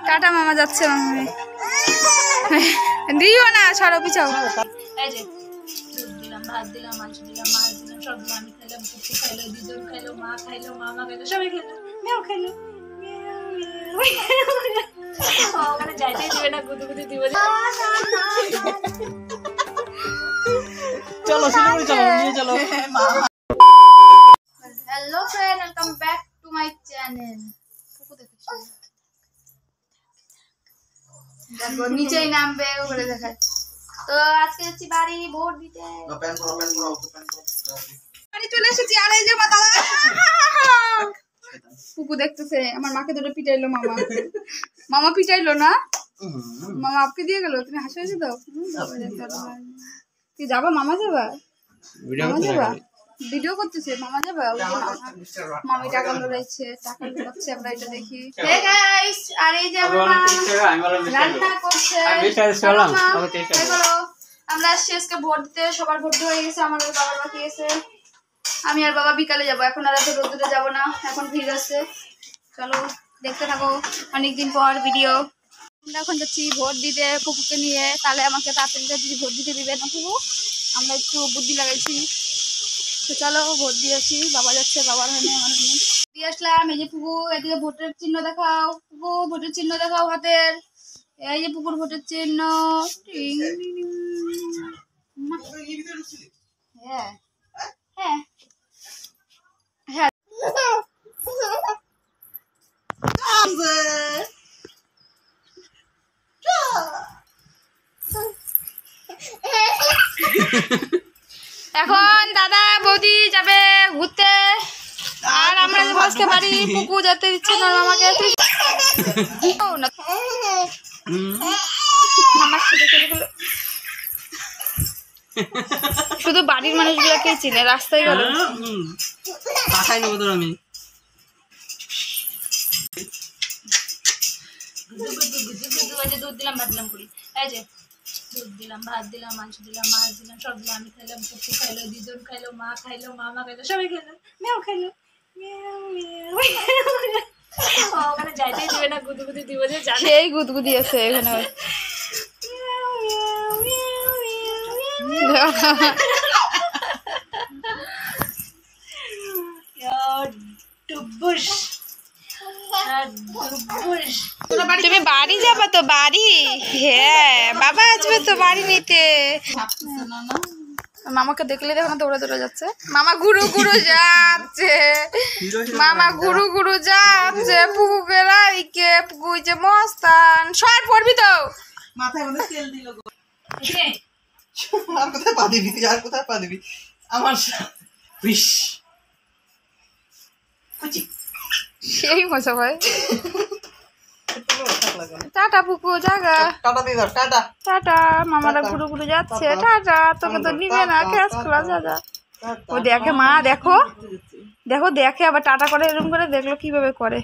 Tata মামা যাচ্ছে দিও না সরো পিছাও দিলাম ভাত দিলাম মাংস দিলাম মাছ দিলাম সব আমি খাইলাম পুপু খাইলো দিদুন খাইলো মা খাইলো মামা খাইলো সবাই খাইলো মেও খাইলো ওখানে যাইতেই দিবে না গুদুগুদি দিবে চলো শিলিগুড়ি চলো নিয়ে চলো hello friend welcome back to my channel পুকু দেখো দেখো নিচেই নামবে ওখানে দেখায় তো আজকে যাচ্ছি বাড়ি ভোট দিতে বাড়ি চলে এসেছি আর এই যে মা দাদা পুকু দেখতেছে আমার মাকে ধরে পিটাইলো মামা মামা পিটাইলো না মামা আপকে দিয়ে গেল তুমি হাসি হাসি দাও তুই যাবা মামা যাবা মামা যাবা ভিডিও করতেছে মামা যাবা মামি টাকা লড়াইছে টাকা লড়াচ্ছে আমরা এটা দেখি হে গাইস আর এই যে আমার মা রান্না করছে আমরা শেষকে ভোট দিতে সবার ভোট হয়ে গেছে আমাদের বাবার বাকি গেছে আমি আর বাবা বিকালে যাব এখন আর এত রোদ্দুরে যাব না এখন ভিড় আছে চলো দেখতে থাকো অনেকদিন পর ভিডিও আমরা এখন যাচ্ছি ভোট দিতে পুকুকে নিয়ে তাহলে আমাকে তাড়াতাড়ি যদি ভোট দিতে দিবে না পুকু আমরা একটু বুদ্ধি লাগাইছি তো চলো ভোট দিয়ে আসি বাবা যাচ্ছে বাবার হয় না আমার দিয়ে আসলাম এই যে পুকু এদিকে ভোটের চিহ্ন দেখাও পুকু ভোটের চিহ্ন দেখাও হাতের এই যে পুকুর ভোটের চিহ্ন হ্যাঁ হ্যাঁ হ্যাঁ এখন দাদা বৌদি যাবে ঘুরতে আর আমরা আজকে বাড়ি পুকু যেতে দিচ্ছে না আমাকে শুধু বাড়ির মানুষগুলোকে চিনে রাস্তায় গেল আমি দুধ দিলাম ভাত দিলাম করি এই যে দুধ দিলাম ভাত দিলাম মাংস দিলাম মাছ দিলাম সব দিলাম আমি খাইলাম পুপু খাইলো দিদুন খাইলো মা খাইলো মামা খাইলো সবাই খাইলো মেও খাইলো ওখানে যাইতেই দিবে না গুদগুদি দিবে যে সেই গুদগুদি আছে এখানে তুমি বাড়ি যাবা তো বাড়ি হ্যাঁ বাবা আসবে তো বাড়ি নিতে মামাকে দেখলে দেখো না দৌড়ে দৌড়ে যাচ্ছে মামা গুরু গুরু যাচ্ছে মামা গুরু গুরু যাচ্ছে পুকুকে রাইকে পুকু যে মস্তান সর পড়বি তো মাথায় মনে তেল দিল গো আর কোথায় পা দিবি আর কোথায় পা দিবি আমার বিশ সেই মজা ভাই টাটা পুকু জায়গা টাটা দিয়ে দাও টাটা টাটা মামারা ঘুরু ঘুরু যাচ্ছে টাটা তোকে তো নিবে না ক্যাশ খোলা যা ও দেখে মা দেখো দেখো দেখে আবার টাটা করে এরকম করে দেখলো কিভাবে করে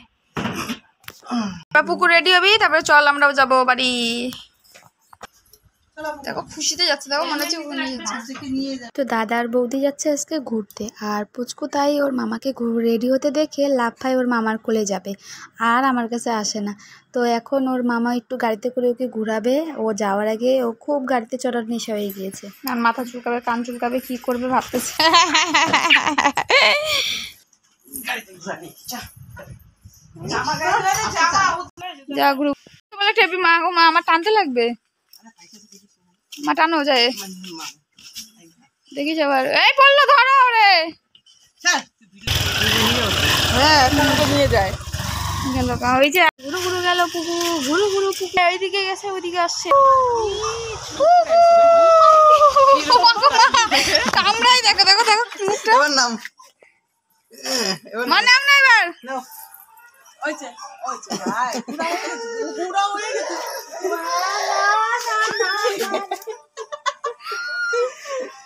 পুকু রেডি হবি তারপরে চল আমরাও যাবো বাড়ি দেখো খুশিতে যাচ্ছে দেখো মনে হচ্ছে তো দাদা আর বৌদি যাচ্ছে আজকে ঘুরতে আর পুচকু তাই ওর মামাকে রেডি হতে দেখে লাফায় ওর মামার কোলে যাবে আর আমার কাছে আসে না তো এখন ওর মামা একটু গাড়িতে করে ওকে ঘুরাবে ও যাওয়ার আগে ও খুব গাড়িতে চড়ার নেশা হয়ে গিয়েছে আর মাথা চুলকাবে কান চুলকাবে কি করবে ভাবতেছে যা ঘুরু বলে টেপি মা গো মা আমার টানতে লাগবে মা টানো যায় দেখিস আবার এই পড়লো ধরো রে হ্যাঁ পুকুকে নিয়ে যায় গেল ওই যে ঘুরু ঘুরু গেল পুকু ঘুরু ঘুরু পুকু ওইদিকে গেছে ওইদিকে আসছে কামড়াই দেখো দেখো দেখো মুখটা এবার নাম মার নাম না এবার ওইছে ওইছে ভাই পুরা হয়ে গেছে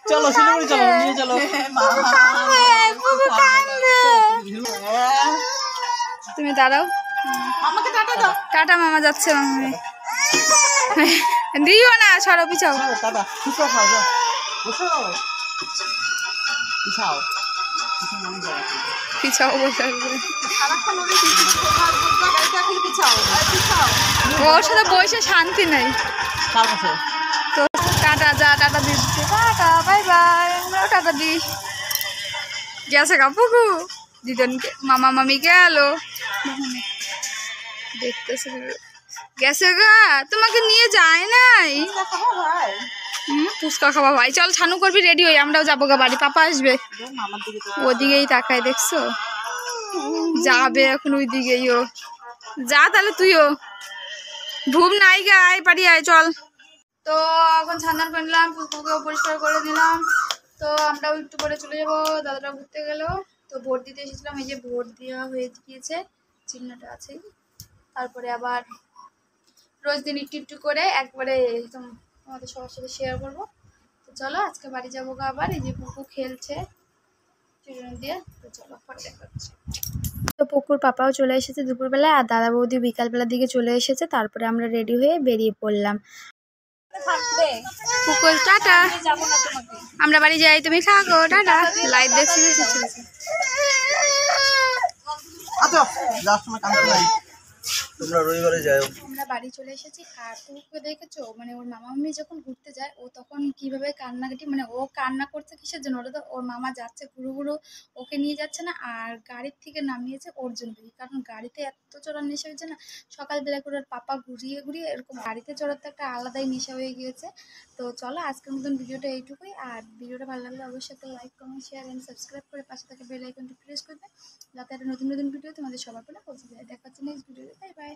চলো শিলিগুড়ি চলো নিয়ে চলো তুমি দাঁড়াও আমাকে টাটা দাও টাটা মামা যাচ্ছে দিও না সরো পিছাও টাটা পিছাও খাও যাও বসো পিছাও পিছাও বসে সারাক্ষণ ওই পিছাও ওর সাথে বসে শান্তি নেই। কার কাছে? তো টাটা, যা টাটা দিয়ে দিচ্ছে, টাটা বাই বাই। আমরাও টাটা দিই। গেছে কাপুকু দিদনকে, মামা মামি গেল দেখতেছে, গেছে গা, তোমাকে নিয়ে যায় নাই। ফুচকা খাওয়া ভাই, চল ছানু করবি, রেডি হই, আমরাও যাবো গা বাড়ি, পাপা আসবে। ওদিকেই তাকায়, দেখছো যাবে এখন ওই দিকেই। ও যা তাহলে তুইও, ঘুম নাই গা, আয় বাড়ি আয় চল। তো এখন স্নান করে নিলাম, পুকুরকেও পরিষ্কার করে নিলাম। তো আমরাও একটু পরে চলে যাবো, দাদারা ঘুরতে গেল। তো ভোট দিতে এসেছিলাম, এই যে ভোট দেওয়া হয়ে গিয়েছে, চিহ্নটা আছেই। তারপরে আবার রোজ দিন একটু একটু করে একবারে একদম আমাদের সবার সাথে শেয়ার করবো। তো চলো আজকে বাড়ি যাবো গা আবার। এই যে পুকু খেলছে চিরুনি দিয়ে, তো চলো পরে দেখা হচ্ছে। তো পুকুর পাপাও চলে এসেছে দুপুরবেলা, আর দাদা বৌদি বিকালবেলার দিকে চলে এসেছে। তারপরে আমরা রেডি হয়ে বেরিয়ে পড়লাম। পুকুর টাটা, আমরা বাড়ি যাই, তুমি থাকো, টাটা। লাইট দেখছি, আচ্ছা যাওয়ার সময় কামড় নাই, তোমরা রবিবারে যাও। আমরা বাড়ি চলে এসেছি। আর পুকুরকে দেখেছো, মানে ওর মামা মামি যখন ঘুরতে যায় ও তখন কিভাবে কান্নাকাটি, মানে ও কান্না করছে কিসের জন্য, ওটা তো ওর মামা যাচ্ছে ঘুরু ঘুরু, ওকে নিয়ে যাচ্ছে না, আর গাড়ির থেকে নামিয়েছে ওর জন্য। কারণ গাড়িতে এত চড়ার নেশা হয়েছে না, সকালবেলা করে ওর পাপা ঘুরিয়ে ঘুরিয়ে এরকম, গাড়িতে চড়ার তো একটা আলাদাই নেশা হয়ে গিয়েছে। তো চলো আজকের মতন ভিডিওটা এইটুকুই। আর ভিডিওটা ভালো লাগলে অবশ্যই একটা like, comment, share and subscribe করে পাশে থাকা বেল আইকনটি প্রেস করবে, যাতে একটা নতুন নতুন ভিডিও তোমাদের সবার পেলে পৌঁছে যায়। দেখা হচ্ছে নেক্সট ভিডিওতে, বাই বাই।